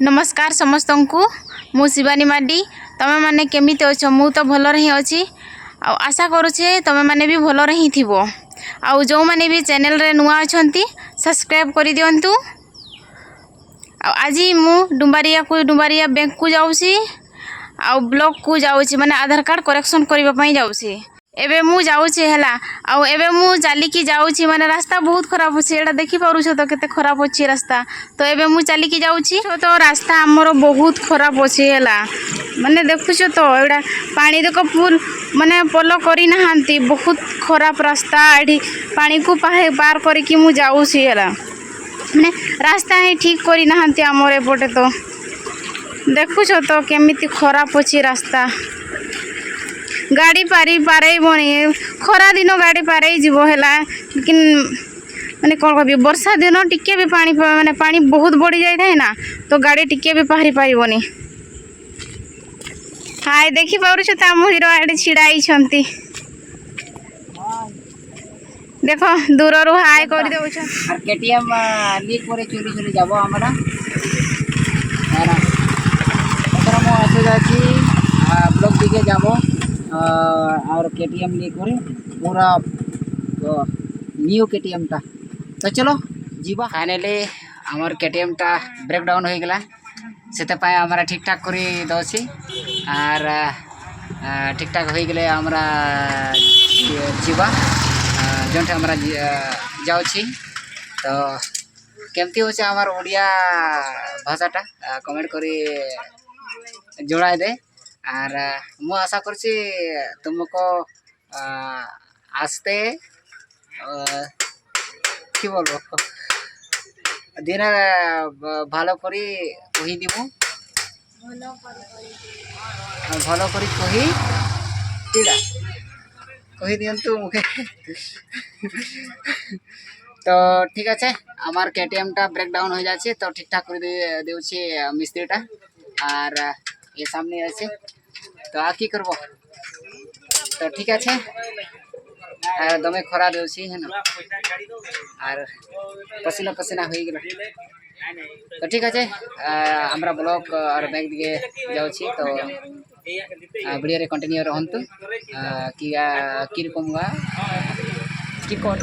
नमस्कार समस्त को मु शिवानी माडी तमे माने केमिति अछ मु तो भल रही अछि आशा करूचे तमे माने भी भल रही थिबो आ जो माने भी चैनल रे नुआ अछंती सब्सक्राइब करि दियंतु। आज मु डुम्बारिया बैंक को जाउसी आ ब्लॉक को जाउसी माने आधार कार्ड करेक्शन करबा पई जाउसी। एबे मु जाउछी हैला आ एबे मु चाली की जाउछी माने रास्ता बहुत खराब अछि एटा देखि पारुछ तो केते खराब अछि रास्ता तो एबे मु चाली की जाउछी तो रास्ता हमरो बहुत खराब अछि हैला माने देखुछ तो एटा पानी देखो फुल माने पोलो करी नहांती बहुत खराब रास्ता एठी पानी को पार करी की मु जाउछी हैला माने रास्ता ही ठीक करी नहांती हमरे पटे तो देखुछ तो केमिति खराब अछि रास्ता गाड़ी पारे बनी खरा दिन गाड़ी पारे जीव है लेकिन माने कौन कह वर्षा दिन टिके भी पानी माने पानी बहुत बढ़ी जाए ना तो गाड़ी टिके भी पारी पारबनी। हाय देखी पारुछ ता मुहिर आड़े छिड़ाई छंती देखो दूर रू हाय कर देउछ केटीएम लीक करे चोरी चोरी जाबो हमरा हारा तोरा मो आसे जाची ब्लॉक दिके जाबो और केटीएम लीक करे पूरा न्यू केटीएम टा तो चलो जीवा फाइनली हमर केटीएम टा ब्रेक डाउन हो गला सेते पाए हमरा ठीक ठाक करी दसी और ठीक ठाक हो गले हमरा जीवा जोंटे हमरा जाउछी तो केमती होचे हमर ओडिया भाषाटा कमेंट करी जोड़ाई दे और मु आशा करছি तुमको आस्ते कि बोलबो दिन भालो करी कही दिमु भालो करी कही तीड़ा कही दियंतु मुखे तो ठीक আছে আমার केटीएम टा ब्रेक डाउन हो जाছে तो ठीक ठाक করে দেউছি মিস্ত্রিটা আর ये सामने আছে तो आ की करबो तो ठीक আছে दमे खरा देउसी है ना और पसीना पसीना हो गेला तो ठीक আছে আমরা ব্লক और बैंक दिके जाउछी तो वीडियो रे कंटिन्यू रहंतु कि रकमगा कि कोड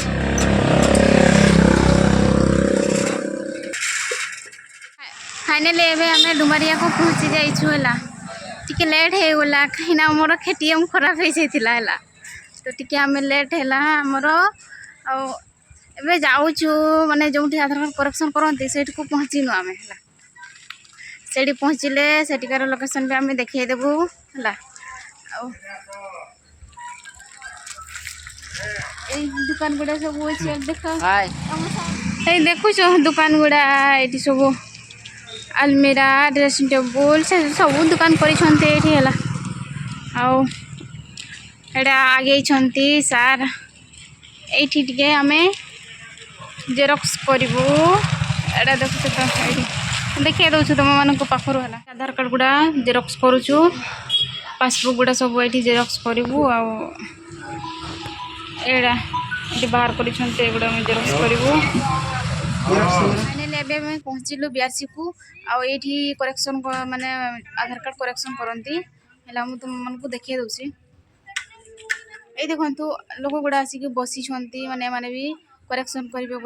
फाइनली एबे हमें डुमारिया को पहुंची जाइछु हला टिके लेट हे गला कहिना हमर केटीएम खराब हे जेतिला हला तो टिके हमें लेट हैला हमर आ एबे जाउछु माने जोंठी आधार कार्ड करेक्शन करंती सेठी को पहुंचिनु हमें हला सेठी पहुंचिले सेठीकार लोकेशन भी हमें देखाई देबू हला ए दुकान गुडा सब होछि देखा हाय ए देखुछु दुकान गुडा एठी सब अलमीरा ड्रेसिंग टेबल से सब दुकान करी है आउ एटा आगे छंती सार एठी टिके हमें जेरॉक्स करिवो एटा देखु तो एठी देखिए दउछु तुम मन को पाखरु हला आधार कार्ड गुडा जेरॉक्स करूछु पासबुक गुडा सब एठी जेरॉक्स करिवो आ एटा एठी बाहर करी छंती एगुडा में जेरॉक्स करिवो फाइनली एबे मैं पहुंचिलु बीआरसी को आ एठी करेक्शन माने आधार कार्ड करेक्शन करंती हला मु तुम मन को देखिए दउसी ए देखंतु लोक गुडा आसी के बसी छंती माने भी करेक्शन करिवे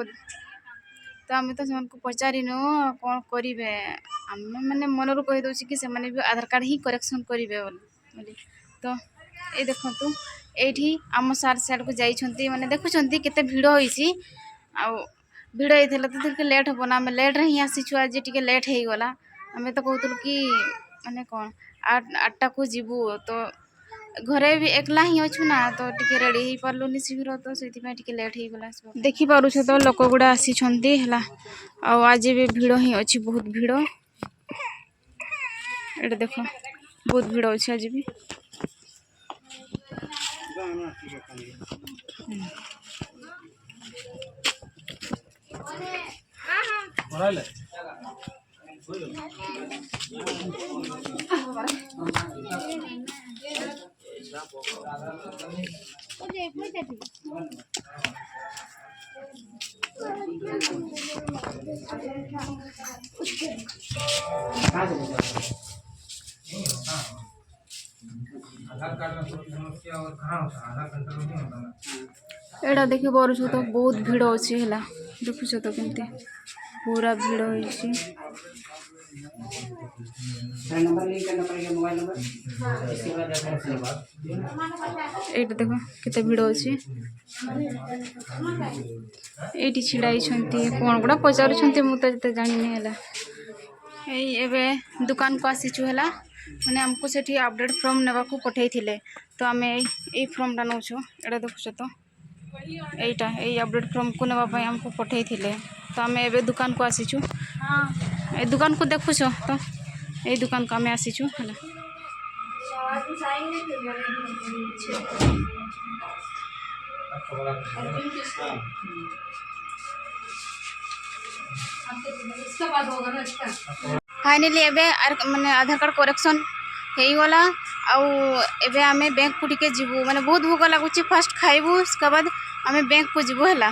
तो हमें तो मन को पचारिनो कोन करिवे हम माने मनरु कहि दउसी कि से माने भी आधार कार्ड ही करेक्शन करिवे बोली तो ए देखंतु एठी हम साइड को जाई छंती माने देखु छंती केते भीड़ होईसी आ भीड़ होइथिला तो टिके लेट हो ना लेट रही आसी छु आज टिके लेट हे गला हमें तो कहतु कि माने कोन 8टा को जीवु तो घरे भी एकला ही अछु ना तो टिके रेडी ही परलुनी शीघ्र तो सेति में टिके लेट हे गला देखि पारु छ तो लोक गुडा आसी छंती हला आ आज भी भीड़ ही अछि बहुत भीड़ एटा देखो बहुत भीड़ अछि आज भी एटा देखि पारुछ तो बहुत भीड़ अच्छी है देखुछ तो केमती पूरा भीड़ होइछि नंबर लिंक करना पड़ेगा मोबाइल नंबर इसके बाद एड्रेस लेगा एटा देखो केते भीड़ अछि एटी छिड़ाई छंती कोन गुडा पचारु छंती मु त जते जानि नै हला एबे दुकान को आसीछु हला माने हमको सेठी अपडेट फॉर्म नेबा को पठै थिले तो आमे ए फॉर्म डा नउछु एटा देखुछ तो एटा ए अपडेट फॉर्म को नेबा पय हमको पठै थिले तो आमे एबे दुकान को आसीछु हां ए दुकान को देखुछ तो ए दुकान को आमे आसीछु हला फाइनली एबे माने आधार कार्ड करेक्शन हेई गला आउ एबे आमे बैंक को टिके जीवु माने बहुत भूख लागुची फर्स्ट खाइबु उसके बाद आमे बैंक को जीवु हला।